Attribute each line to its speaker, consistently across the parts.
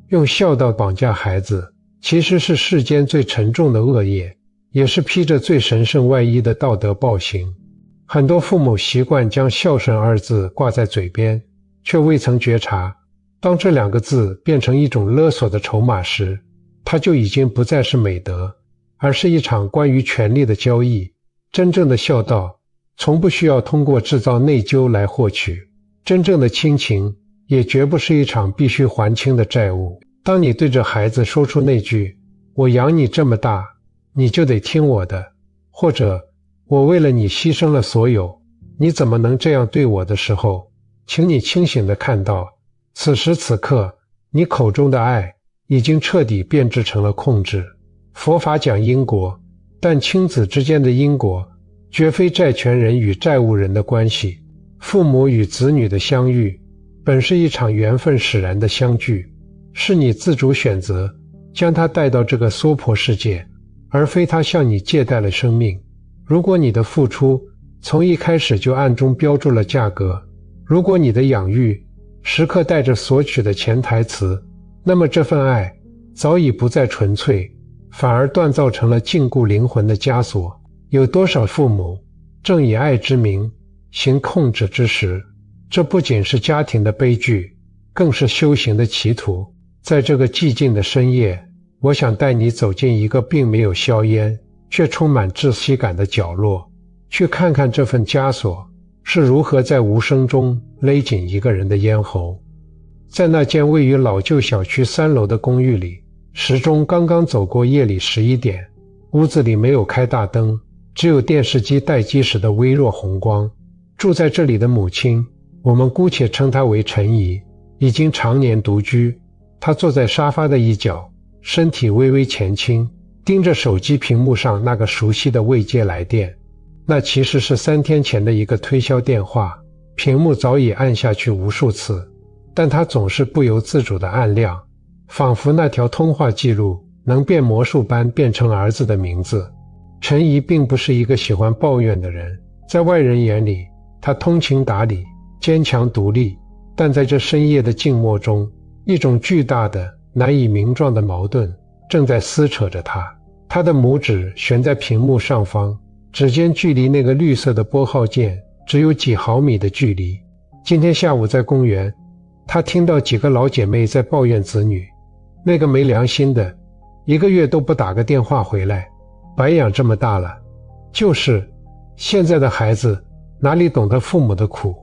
Speaker 1: 用孝道绑架孩子，其实是世间最沉重的恶业，也是披着最神圣外衣的道德暴行。很多父母习惯将孝顺二字挂在嘴边，却未曾觉察，当这两个字变成一种勒索的筹码时，它就已经不再是美德，而是一场关于权力的交易。真正的孝道从不需要通过制造内疚来获取，真正的亲情也绝不是一场必须还清的债务。当你对着孩子说出那句我养你这么大，你就得听我的，或者我为了你牺牲了所有，你怎么能这样对我的时候，请你清醒地看到，此时此刻你口中的爱已经彻底变质成了控制。佛法讲因果，但亲子之间的因果绝非债权人与债务人的关系。父母与子女的相遇本是一场缘分使然的相聚，是你自主选择将他带到这个娑婆世界，而非他向你借贷了生命。如果你的付出从一开始就暗中标注了价格，如果你的养育时刻带着索取的潜台词，那么这份爱早已不再纯粹，反而锻造成了禁锢灵魂的枷锁。有多少父母正以爱之名行控制之实，这不仅是家庭的悲剧，更是修行的歧途。在这个寂静的深夜，我想带你走进一个并没有硝烟却充满窒息感的角落，去看看这份枷锁是如何在无声中勒紧一个人的咽喉。在那间位于老旧小区3楼的公寓里，时钟刚刚走过夜里11点，屋子里没有开大灯，只有电视机待机时的微弱红光。住在这里的母亲，我们姑且称她为陈姨，已经常年独居。她坐在沙发的一角，身体微微前倾，盯着手机屏幕上那个熟悉的未接来电。那其实是3天前的一个推销电话，屏幕早已按下去无数次，但她总是不由自主地按亮，仿佛那条通话记录能变魔术般变成儿子的名字。陈姨并不是一个喜欢抱怨的人，在外人眼里，她通情达理，坚强独立，但在这深夜的静默中，一种巨大的难以名状的矛盾正在撕扯着她。她的拇指悬在屏幕上方，指尖距离那个绿色的拨号键只有几毫米的距离。今天下午在公园，她听到几个老姐妹在抱怨子女，那个没良心的1个月都不打个电话回来，白养这么大了。就是现在的孩子哪里懂得父母的苦。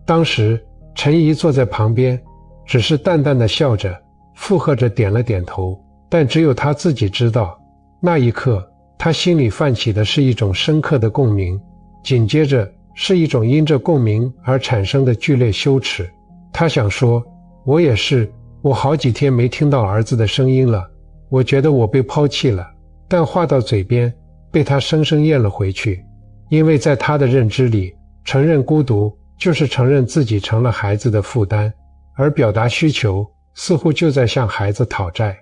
Speaker 1: 当时陈姨坐在旁边，只是淡淡的笑着，附和着点了点头，但只有她自己知道，那一刻她心里泛起的是一种深刻的共鸣，紧接着是一种因这共鸣而产生的剧烈羞耻。她想说，我也是，我好几天没听到儿子的声音了，我觉得我被抛弃了，但话到嘴边被他生生咽了回去。因为在他的认知里，承认孤独就是承认自己成了孩子的负担，而表达需求似乎就在向孩子讨债。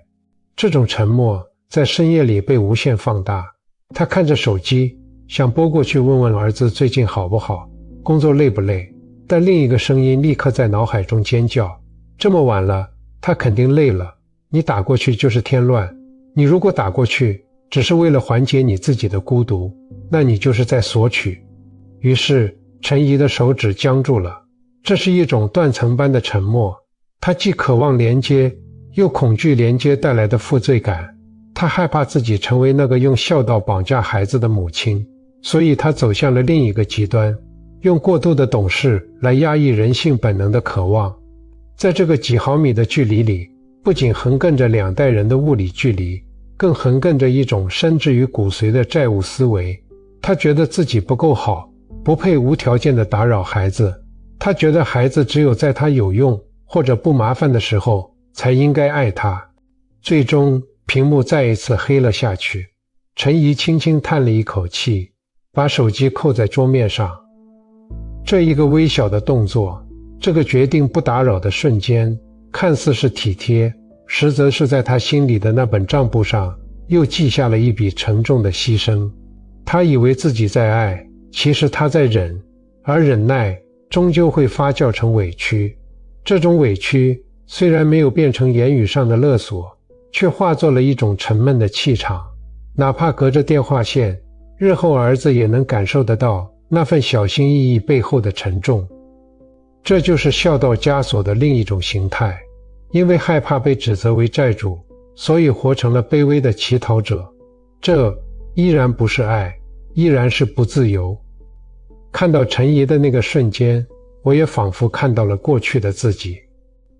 Speaker 1: 这种沉默在深夜里被无限放大。他看着手机，想拨过去问问儿子最近好不好，工作累不累，但另一个声音立刻在脑海中尖叫，这么晚了，他肯定累了，你打过去就是添乱，你如果打过去只是为了缓解你自己的孤独，那你就是在索取。于是陈姨的手指僵住了，这是一种断层般的沉默。她既渴望连接，又恐惧连接带来的负罪感。她害怕自己成为那个用孝道绑架孩子的母亲，所以她走向了另一个极端，用过度的懂事来压抑人性本能的渴望。在这个几毫米的距离里，不仅横亘着2代人的物理距离，更横亘着一种深植于骨髓的债务思维。他觉得自己不够好，不配无条件地打扰孩子。他觉得孩子只有在他有用或者不麻烦的时候才应该爱他。最终屏幕再一次黑了下去。陈姨轻轻叹了一口气，把手机扣在桌面上。这一个微小的动作，这个决定不打扰的瞬间，看似是体贴，实则是在他心里的那本账簿上又记下了一笔沉重的牺牲。他以为自己在爱，其实他在忍，而忍耐终究会发酵成委屈。这种委屈虽然没有变成言语上的勒索，却化作了一种沉闷的气场。哪怕隔着电话线，日后儿子也能感受得到那份小心翼翼背后的沉重。这就是孝道枷锁的另一种形态，因为害怕被指责为债主，所以活成了卑微的乞讨者。这依然不是爱，依然是不自由。看到陈怡的那个瞬间，我也仿佛看到了过去的自己。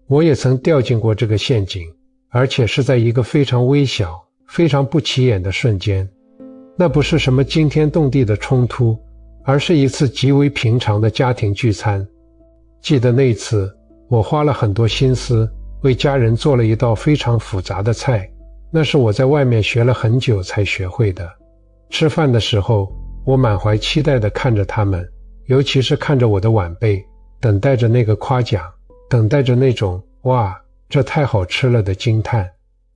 Speaker 1: 我也曾掉进过这个陷阱，而且是在一个非常微小、非常不起眼的瞬间。那不是什么惊天动地的冲突，而是一次极为平常的家庭聚餐。记得那次，我花了很多心思为家人做了一道非常复杂的菜，那是我在外面学了很久才学会的。吃饭的时候，我满怀期待地看着他们，尤其是看着我的晚辈，等待着那个夸奖，等待着那种哇，这太好吃了的惊叹。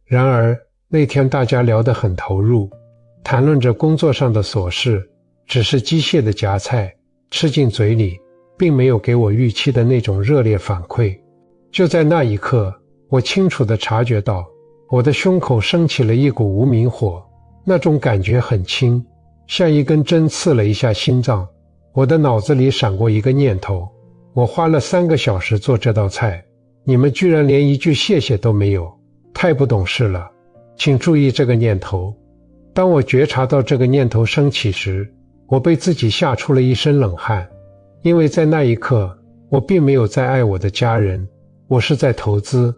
Speaker 1: 然而那天大家聊得很投入，谈论着工作上的琐事，只是机械的夹菜，吃进嘴里，并没有给我预期的那种热烈反馈。就在那一刻，我清楚地察觉到，我的胸口升起了一股无名火，那种感觉很轻，像一根针刺了一下心脏。我的脑子里闪过一个念头，我花了3个小时做这道菜，你们居然连一句谢谢都没有，太不懂事了。请注意这个念头。当我觉察到这个念头升起时，我被自己吓出了一身冷汗，因为在那一刻，我并没有在爱我的家人，我是在投资。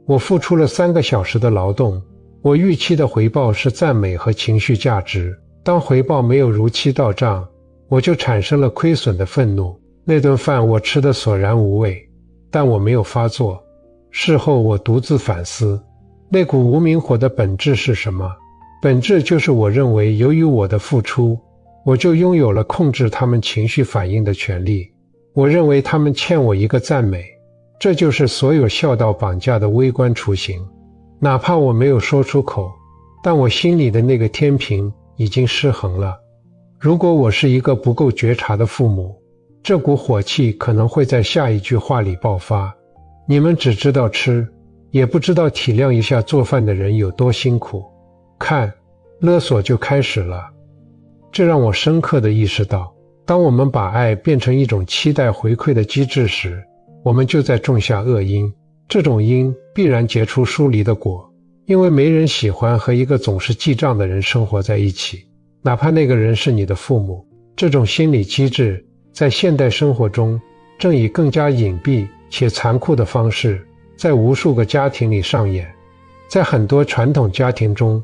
Speaker 1: 我付出了3个小时的劳动，我预期的回报是赞美和情绪价值。当回报没有如期到账，我就产生了亏损的愤怒。那顿饭我吃得索然无味，但我没有发作。事后我独自反思，那股无名火的本质是什么？本质就是我认为由于我的付出，我就拥有了控制他们情绪反应的权利。我认为他们欠我一个赞美，这就是所有孝道绑架的微观雏形。哪怕我没有说出口，但我心里的那个天平已经失衡了。如果我是一个不够觉察的父母，这股火气可能会在下一句话里爆发。你们只知道吃，也不知道体谅一下做饭的人有多辛苦。看，勒索就开始了。这让我深刻地意识到，当我们把爱变成一种期待回馈的机制时，我们就在种下恶因。这种因必然结出疏离的果，因为没人喜欢和一个总是记账的人生活在一起，哪怕那个人是你的父母。这种心理机制在现代生活中正以更加隐蔽且残酷的方式在无数个家庭里上演。在很多传统家庭中，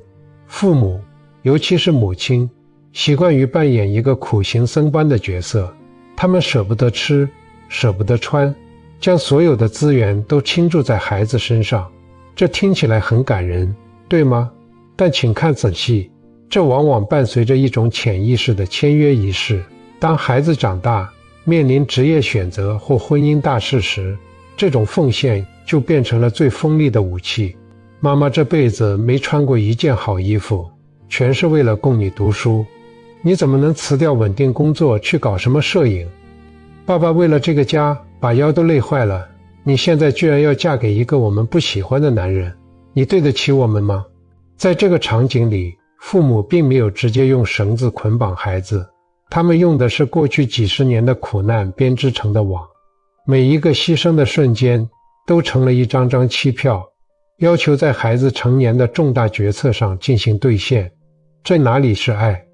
Speaker 1: 父母，尤其是母亲，习惯于扮演一个苦行僧般的角色。他们舍不得吃，舍不得穿，将所有的资源都倾注在孩子身上。这听起来很感人，对吗？但请看仔细，这往往伴随着一种潜意识的签约仪式。当孩子长大，面临职业选择或婚姻大事时，这种奉献就变成了最锋利的武器。妈妈这辈子没穿过一件好衣服，全是为了供你读书，你怎么能辞掉稳定工作去搞什么摄影？爸爸为了这个家把腰都累坏了，你现在居然要嫁给一个我们不喜欢的男人，你对得起我们吗？在这个场景里，父母并没有直接用绳子捆绑孩子，他们用的是过去几十年的苦难编织成的网。每一个牺牲的瞬间都成了一张张期票，要求在孩子成年的重大决策上进行兑现。这哪里是爱？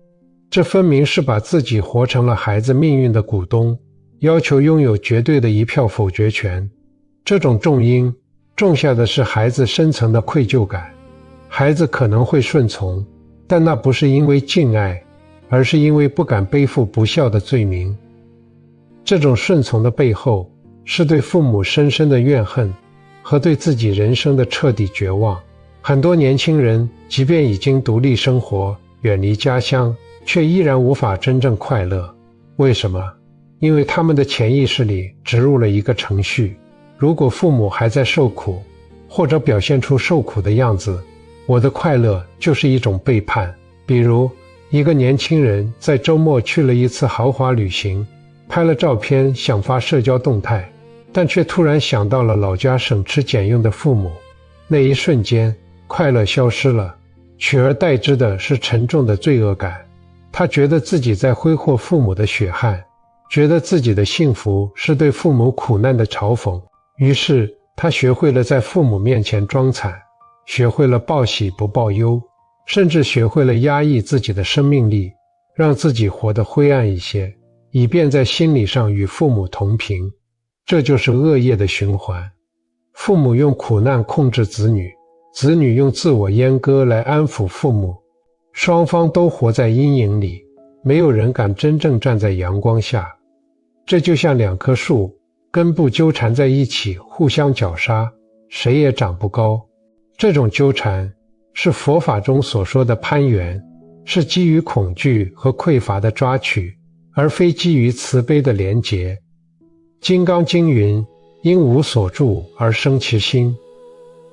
Speaker 1: 这分明是把自己活成了孩子命运的股东，要求拥有绝对的一票否决权。这种种因种下的是孩子深层的愧疚感。孩子可能会顺从，但那不是因为敬爱，而是因为不敢背负不孝的罪名。这种顺从的背后，是对父母深深的怨恨和对自己人生的彻底绝望。很多年轻人即便已经独立生活，远离家乡，却依然无法真正快乐。为什么？因为他们的潜意识里植入了一个程序，如果父母还在受苦，或者表现出受苦的样子，我的快乐就是一种背叛。比如，一个年轻人在周末去了一次豪华旅行，拍了照片想发社交动态，但却突然想到了老家省吃俭用的父母。那一瞬间，快乐消失了，取而代之的是沉重的罪恶感。他觉得自己在挥霍父母的血汗，觉得自己的幸福是对父母苦难的嘲讽。于是他学会了在父母面前装惨，学会了报喜不报忧，甚至学会了压抑自己的生命力，让自己活得灰暗一些，以便在心理上与父母同频。这就是恶业的循环。父母用苦难控制子女，子女用自我阉割来安抚父母，双方都活在阴影里，没有人敢真正站在阳光下。这就像两棵树，根部纠缠在一起，互相绞杀，谁也长不高。这种纠缠是佛法中所说的攀缘，是基于恐惧和匮乏的抓取，而非基于慈悲的连结。金刚经云：因无所住而生其心。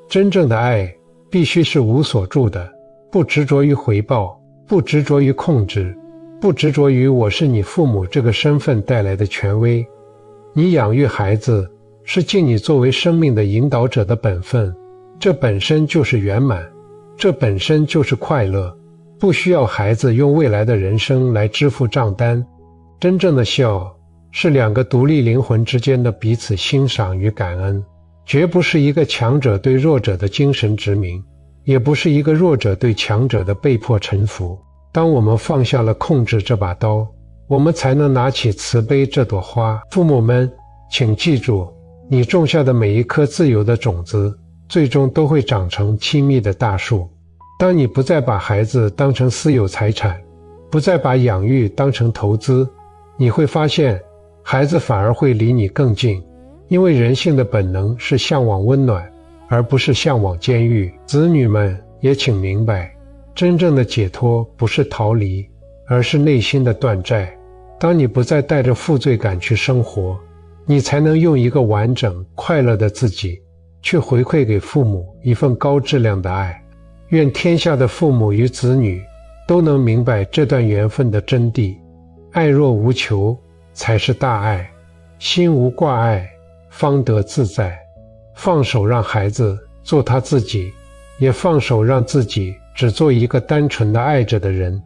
Speaker 1: 真正的爱必须是无所住的，不执着于回报，不执着于控制，不执着于我是你父母这个身份带来的权威。你养育孩子是尽你作为生命的引导者的本分，这本身就是圆满，这本身就是快乐，不需要孩子用未来的人生来支付账单。真正的孝是两个独立灵魂之间的彼此欣赏与感恩，绝不是一个强者对弱者的精神殖民，也不是一个弱者对强者的被迫臣服。当我们放下了控制这把刀，我们才能拿起慈悲这朵花。父母们，请记住，你种下的每一颗自由的种子，最终都会长成亲密的大树。当你不再把孩子当成私有财产，不再把养育当成投资，你会发现孩子反而会离你更近，因为人性的本能是向往温暖，而不是向往监狱。子女们也请明白，真正的解脱不是逃离，而是内心的断债。当你不再带着负罪感去生活，你才能用一个完整快乐的自己去回馈给父母一份高质量的爱。愿天下的父母与子女都能明白这段缘分的真谛。爱若无求才是大爱，心无挂碍方得自在。放手让孩子做他自己，也放手让自己只做一个单纯的爱着的人。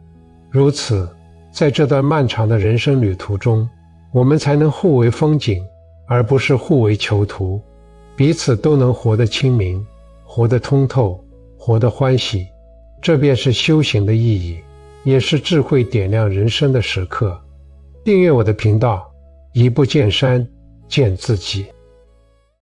Speaker 1: 如此，在这段漫长的人生旅途中，我们才能互为风景，而不是互为囚徒，彼此都能活得清明，活得通透，活得欢喜。这便是修行的意义，也是智慧点亮人生的时刻。订阅我的频道，一步见山，见自己。